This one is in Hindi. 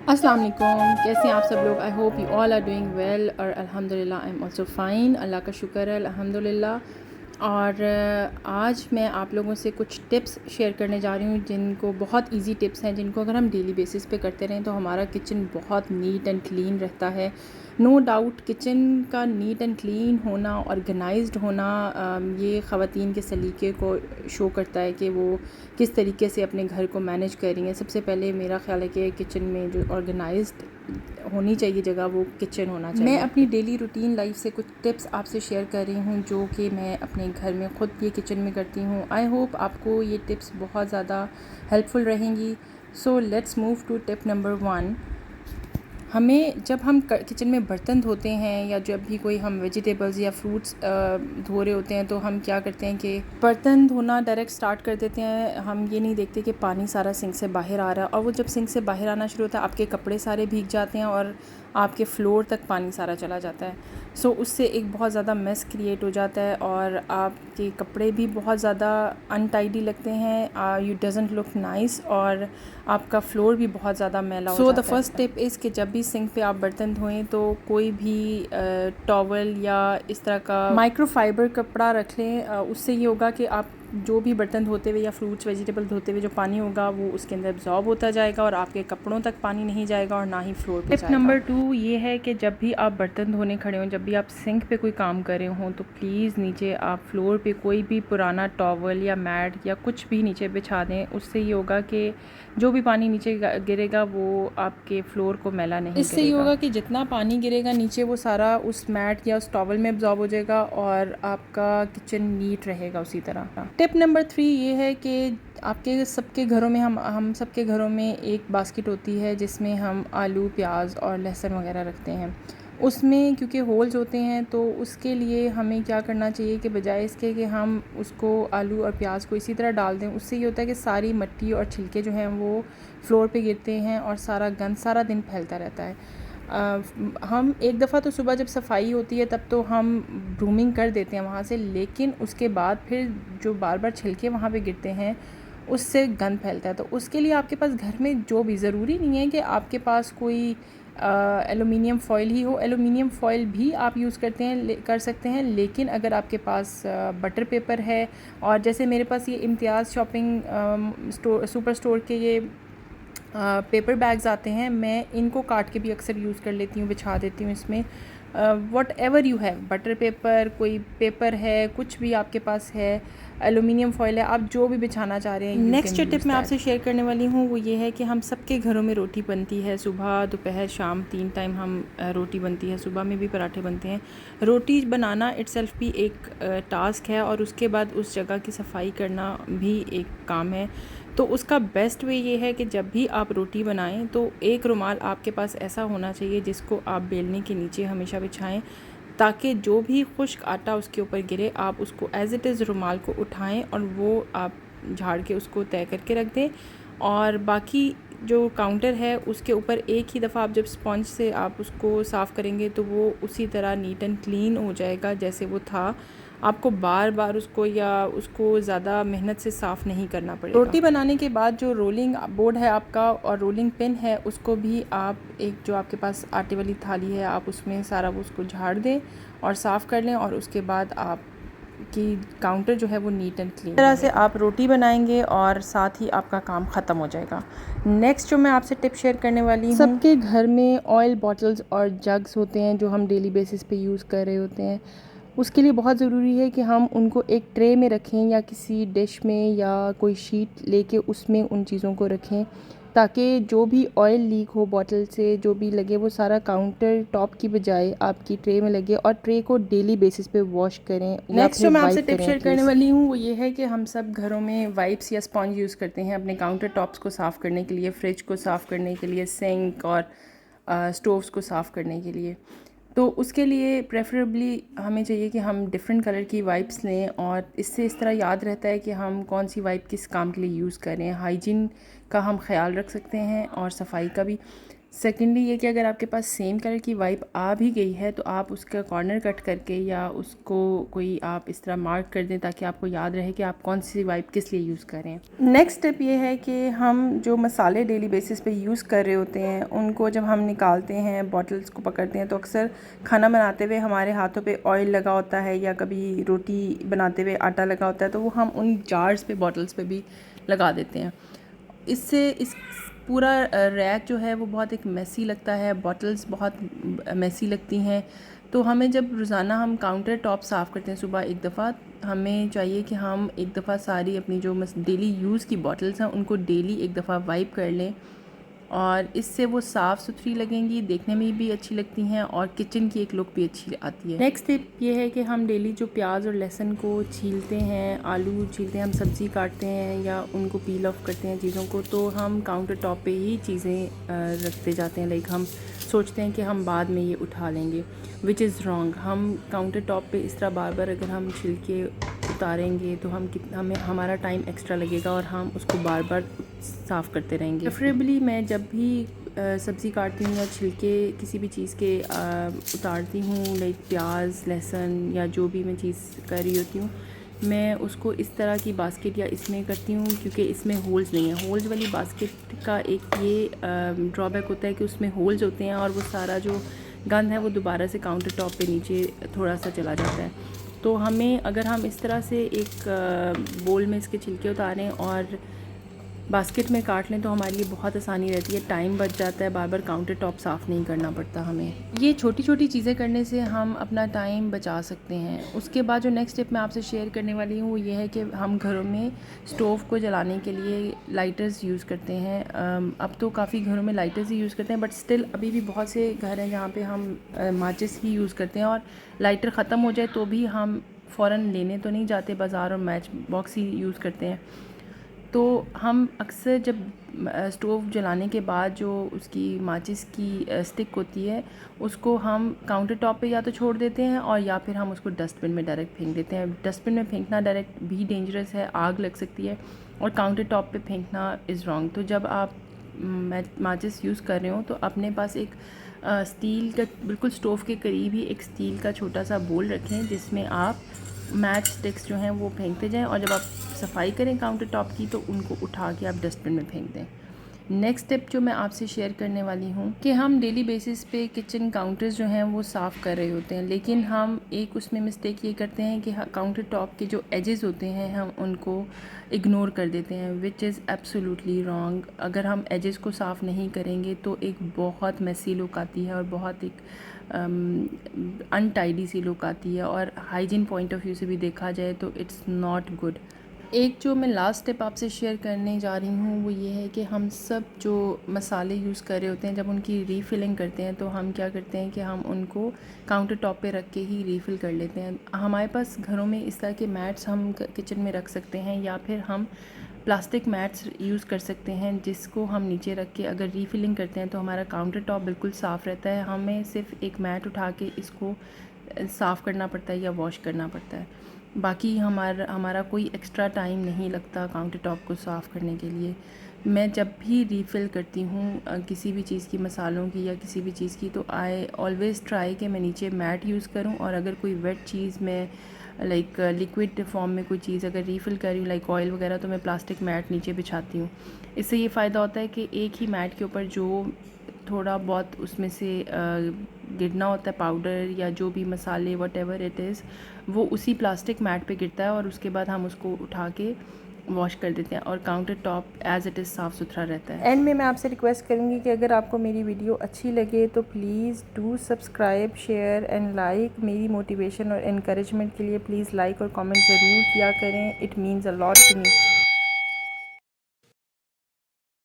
अस्सलाम वालेकुम, कैसे हैं आप सब लोग। I hope you all are doing well और अल्हम्दुलिल्लाह आई एम ऑल्सो फ़ाइन। अल्लाह का शुक्र है अल्हम्दुलिल्लाह। और आज मैं आप लोगों से कुछ टिप्स शेयर करने जा रही हूँ जिनको बहुत इजी टिप्स हैं, जिनको अगर हम डेली बेसिस पे करते रहें तो हमारा किचन बहुत नीट एंड क्लीन रहता है। नो डाउट किचन का नीट एंड क्लीन होना, ऑर्गेनाइज्ड होना, ये ख़वातीन के सलीके को शो करता है कि वो किस तरीके से अपने घर को मैनेज कर रही हैं। सबसे पहले मेरा ख़्याल है कि किचन में जो ऑर्गेनाइज्ड होनी चाहिए जगह, वो किचन होना चाहिए। मैं अपनी डेली रूटीन लाइफ से कुछ टिप्स आपसे शेयर कर रही हूँ जो कि मैं अपने घर में ख़ुद ये किचन में करती हूँ। आई होप आपको ये टिप्स बहुत ज़्यादा हेल्पफुल रहेंगी। So let's move to tip number 1। हमें जब हम किचन में बर्तन धोते हैं या जब भी कोई हम वेजिटेबल्स या फ्रूट्स धो रहे होते हैं तो हम क्या करते हैं कि बर्तन धोना डायरेक्ट स्टार्ट कर देते हैं। हम ये नहीं देखते कि पानी सारा सिंक से बाहर आ रहा है, और वो जब सिंक से बाहर आना शुरू होता है आपके कपड़े सारे भीग जाते हैं और आपके फ्लोर तक पानी सारा चला जाता है। सो उससे एक बहुत ज़्यादा मेस क्रिएट हो जाता है और आपके कपड़े भी बहुत ज़्यादा अनटाइडी लगते हैं। यू डजंट लुक नाइस और आपका फ्लोर भी बहुत ज़्यादा मैला हो जाता है। द फर्स्ट टिप इज़ कि जब भी सिंक पे आप बर्तन धोएं तो कोई भी टॉवल या इस तरह का माइक्रोफाइबर कपड़ा रख लें। उससे ये होगा कि आप जो भी बर्तन धोते हुए या फ्रूट्स वेजिटेबल धोते हुए जो पानी होगा वो उसके अंदर एब्जॉर्ब होता जाएगा और आपके कपड़ों तक पानी नहीं जाएगा और ना ही फ्लोर पे जाएगा। टिप नंबर 2 ये है कि जब भी आप बर्तन धोने खड़े हों, जब भी आप सिंक पे कोई काम कर रहे हों, तो प्लीज़ नीचे आप फ्लोर पे कोई भी पुराना टॉवल या मैट या कुछ भी नीचे बिछा दें। उससे ये होगा कि जो भी पानी नीचे गिरेगा वो आपके फ्लोर को मैला नहीं करेगा। इससे ये होगा कि जितना पानी गिरेगा नीचे वो सारा उस मैट या उस टॉवल में एब्जॉर्ब हो जाएगा और आपका किचन नीट रहेगा उसी तरह। टिप नंबर 3 ये है कि आपके सबके घरों में हम सबके घरों में एक बास्केट होती है जिसमें हम आलू, प्याज और लहसुन वगैरह रखते हैं। उसमें क्योंकि होल्स होते हैं तो उसके लिए हमें क्या करना चाहिए कि बजाय इसके कि हम उसको आलू और प्याज को इसी तरह डाल दें, उससे ये होता है कि सारी मिट्टी और छिलके जो हैं वो फ्लोर पे गिरते हैं और सारा गंद सारा दिन फैलता रहता है। हम एक दफ़ा तो सुबह जब सफाई होती है तब तो हम ब्रूमिंग कर देते हैं वहाँ से, लेकिन उसके बाद फिर जो बार बार छिलके वहाँ पे गिरते हैं उससे गंद फैलता है। तो उसके लिए आपके पास घर में जो भी, ज़रूरी नहीं है कि आपके पास कोई एलुमिनियम फ़ॉइल ही हो। एलुमिनियम फ़ॉइल भी आप यूज़ कर सकते हैं, लेकिन अगर आपके पास बटर पेपर है, और जैसे मेरे पास ये इम्तियाज़ शॉपिंग सुपर स्टोर के ये पेपर बैग्स आते हैं, मैं इनको काट के भी अक्सर यूज़ कर लेती हूँ, बिछा देती हूँ इसमें। What ever you have, butter paper, कोई पेपर है, कुछ भी आपके पास है, एलुमिनियम फॉइल है, आप जो भी बिछाना चाह रहे हैं। नेक्स्ट जो टिप मैं आपसे शेयर करने वाली हूँ वो ये है कि हम सबके घरों में रोटी बनती है, सुबह दोपहर शाम 3 टाइम हम रोटी बनती है। सुबह में भी पराठे बनते हैं। रोटी बनाना इट्सेल्फ भी एक टास्क है और उसके बाद उस जगह की सफाई करना भी एक काम है। तो उसका बेस्ट वे ये है कि जब भी आप रोटी बनाएं तो एक रुमाल आपके पास ऐसा होना चाहिए जिसको आप बेलने के नीचे हमेशा बिछाएं, ताकि जो भी खुश्क आटा उसके ऊपर गिरे आप उसको एज़ इट इज़ रुमाल को उठाएं और वो आप झाड़ के उसको तय करके रख दें। और बाकी जो काउंटर है उसके ऊपर एक ही दफ़ा आप जब स्पॉन्ज से आप उसको साफ़ करेंगे तो वो उसी तरह नीट एंड क्लीन हो जाएगा जैसे वो था। आपको बार बार उसको ज़्यादा मेहनत से साफ़ नहीं करना पड़ेगा। रोटी बनाने के बाद जो रोलिंग बोर्ड है आपका और रोलिंग पिन है उसको भी आप एक जो आपके पास आटे वाली थाली है आप उसमें सारा उसको झाड़ दें और साफ़ कर लें, और उसके बाद आप कि काउंटर जो है वो नीट एंड क्लीन तरह से आप रोटी बनाएंगे और साथ ही आपका काम ख़त्म हो जाएगा। नेक्स्ट जो मैं आपसे टिप शेयर करने वाली हूँ, सबके घर में ऑयल बॉटल्स और जग्स होते हैं जो हम डेली बेसिस पे यूज़ कर रहे होते हैं। उसके लिए बहुत ज़रूरी है कि हम उनको एक ट्रे में रखें या किसी डिश में या कोई शीट लेके उसमें उन चीज़ों को रखें, ताकि जो भी ऑयल लीक हो बॉटल से जो भी लगे वो सारा काउंटर टॉप की बजाय आपकी ट्रे में लगे, और ट्रे को डेली बेसिस पे वॉश करें। नेक्स्ट जो मैं आपसे टिप शेयर करने वाली हूँ वो ये है कि हम सब घरों में वाइप्स या स्पॉन्ज यूज़ करते हैं अपने काउंटर टॉप्स को साफ़ करने के लिए, फ्रिज को साफ़ करने के लिए, सिंक और स्टोव्स को साफ़ करने के लिए। तो उसके लिए प्रेफरेबली हमें चाहिए कि हम डिफरेंट कलर की वाइप्स लें, और इससे इस तरह याद रहता है कि हम कौन सी वाइप किस काम के लिए यूज़ करें। हाइजीन का हम ख्याल रख सकते हैं और सफाई का भी। सेकेंडली ये कि अगर आपके पास सेम कलर की वाइप आ भी गई है तो आप उसका कॉर्नर कट करके या उसको कोई आप इस तरह मार्क कर दें ताकि आपको याद रहे कि आप कौन सी वाइप किस लिए यूज़ करें। नेक्स्ट स्टेप ये है कि हम जो मसाले डेली बेसिस पे यूज़ कर रहे होते हैं उनको जब हम निकालते हैं, बॉटल्स को पकड़ते हैं, तो अक्सर खाना बनाते हुए हमारे हाथों पे ऑयल लगा होता है या कभी रोटी बनाते हुए आटा लगा होता है, तो वो हम उन जार्स पे, बॉटल्स पे भी लगा देते हैं। इससे इस पूरा रैक जो है वो बहुत एक मेसी लगता है, बॉटल्स बहुत मेसी लगती हैं। तो हमें जब रोज़ाना हम काउंटर टॉप साफ़ करते हैं सुबह एक दफ़ा, हमें चाहिए कि हम एक दफ़ा सारी अपनी जो डेली यूज़ की बॉटल्स हैं उनको डेली एक दफ़ा वाइप कर लें और इससे वो साफ़ सुथरी लगेंगी, देखने में भी अच्छी लगती हैं और किचन की एक लुक भी अच्छी आती है। नेक्स्ट टिप ये है कि हम डेली जो प्याज और लहसुन को छीलते हैं, आलू छीलते हैं, हम सब्ज़ी काटते हैं या उनको पील ऑफ करते हैं चीज़ों को, तो हम काउंटर टॉप पे ही चीज़ें रखते जाते हैं। लाइक हम सोचते हैं कि हम बाद में ये उठा लेंगे, विच इज़ रॉन्ग। हम काउंटर टॉप पे इस तरह बार बार अगर हम छिलके उतारेंगे तो हमें हमारा टाइम एक्स्ट्रा लगेगा और हम उसको बार बार साफ़ करते रहेंगे। प्रेफरेबली मैं जब भी सब्ज़ी काटती हूँ या छिलके किसी भी चीज़ के उतारती हूँ, लाइक प्याज, लहसुन या जो भी मैं चीज़ कर रही होती हूँ, मैं उसको इस तरह की बास्केट या इसमें करती हूँ क्योंकि इसमें होल्स नहीं है। होल्स वाली बास्केट का एक ये ड्रॉबैक होता है कि उसमें होल्स होते हैं और वो सारा जो गंद है वो दोबारा से काउंटर टॉप पे नीचे थोड़ा सा चला जाता है। तो हमें अगर हम इस तरह से एक बोल में इसके छिलके उतारें और बास्केट में काट लें तो हमारे लिए बहुत आसानी रहती है, टाइम बच जाता है, बार बार काउंटर टॉप साफ़ नहीं करना पड़ता हमें। ये छोटी छोटी चीज़ें करने से हम अपना टाइम बचा सकते हैं। उसके बाद जो नेक्स्ट स्टेप मैं आपसे शेयर करने वाली हूँ वो ये है कि हम घरों में स्टोव को जलाने के लिए लाइटर्स यूज़ करते हैं। अब तो काफ़ी घरों में लाइटर्स ही यूज़ करते हैं, बट स्टिल अभी भी बहुत से घर हैं जहाँ पर हम माचिस ही यूज़ करते हैं और लाइटर ख़त्म हो जाए तो भी हम फ़ौरन लेने तो नहीं जाते बाज़ार और मैच बॉक्स ही यूज़ करते हैं। तो हम अक्सर जब स्टोव जलाने के बाद जो उसकी माचिस की स्टिक होती है उसको हम काउंटर टॉप पे या तो छोड़ देते हैं और या फिर हम उसको डस्टबिन में डायरेक्ट फेंक देते हैं। डस्टबिन में फेंकना डायरेक्ट भी डेंजरस है, आग लग सकती है, और काउंटर टॉप पे फेंकना इज़ रॉन्ग। तो जब आप माचिस यूज़ कर रहे हो तो अपने पास एक स्टील का, बिल्कुल स्टोव के करीब ही एक स्टील का छोटा सा बोल रखें जिसमें आप मैच स्टिक्स जो हैं वो फेंकते जाएं और जब आप सफाई करें काउंटर टॉप की तो उनको उठा के आप डस्टबिन में फेंक दें। नेक्स्ट स्टेप जो मैं आपसे शेयर करने वाली हूँ कि हम डेली बेसिस पे किचन काउंटर्स जो हैं वो साफ़ कर रहे होते हैं, लेकिन हम एक उसमें मिस्टेक ये करते हैं कि काउंटर टॉप के जो एजेस होते हैं हम उनको इग्नोर कर देते हैं, विच इज़ एब्सोल्युटली रॉन्ग। अगर हम एजेस को साफ़ नहीं करेंगे तो एक बहुत मेसी लुक आती है और बहुत एक अनटाइडी सी लुक आती है, और हाइजीन पॉइंट ऑफ व्यू से भी देखा जाए तो इट्स नॉट गुड। एक जो मैं लास्ट स्टेप आपसे शेयर करने जा रही हूँ वो ये है कि हम सब जो मसाले यूज़ कर रहे होते हैं जब उनकी रीफ़िलिंग करते हैं तो हम क्या करते हैं कि हम उनको काउंटर टॉप पे रख के ही रीफ़िल कर लेते हैं। हमारे पास घरों में इस तरह के मैट्स हम किचन में रख सकते हैं या फिर हम प्लास्टिक मैट्स यूज़ कर सकते हैं जिसको हम नीचे रख के अगर रीफ़िलिंग करते हैं तो हमारा काउंटर टॉप बिल्कुल साफ़ रहता है। हमें सिर्फ एक मैट उठा के इसको साफ़ करना पड़ता है या वॉश करना पड़ता है, बाकी हमारा कोई एक्स्ट्रा टाइम नहीं लगता काउंटर टॉप को साफ़ करने के लिए। मैं जब भी रीफ़िल करती हूँ किसी भी चीज़ की, मसालों की या किसी भी चीज़ की, तो आई ऑलवेज़ ट्राई कि मैं नीचे मैट यूज़ करूँ, और अगर कोई वेट चीज़ मैं लाइक लिक्विड फॉर्म में कोई चीज़ अगर रीफ़िल कर रही हूँ लाइक ऑयल वगैरह, तो मैं प्लास्टिक मैट नीचे बिछाती हूँ। इससे ये फ़ायदा होता है कि एक ही मैट के ऊपर जो थोड़ा बहुत उसमें से गिरना होता है पाउडर या जो भी मसाले वट एवर इट इज़, वो उसी प्लास्टिक मैट पे गिरता है और उसके बाद हम उसको उठा के वॉश कर देते हैं और counter top as it is साफ़ सुथरा रहता है। एंड में मैं आपसे रिक्वेस्ट करूँगी कि अगर आपको मेरी वीडियो अच्छी लगे तो please do subscribe, share and like. मेरी मोटिवेशन और इनकरेजमेंट के लिए प्लीज़ लाइक और कमेंट ज़रूर किया करें, it means a lot to me.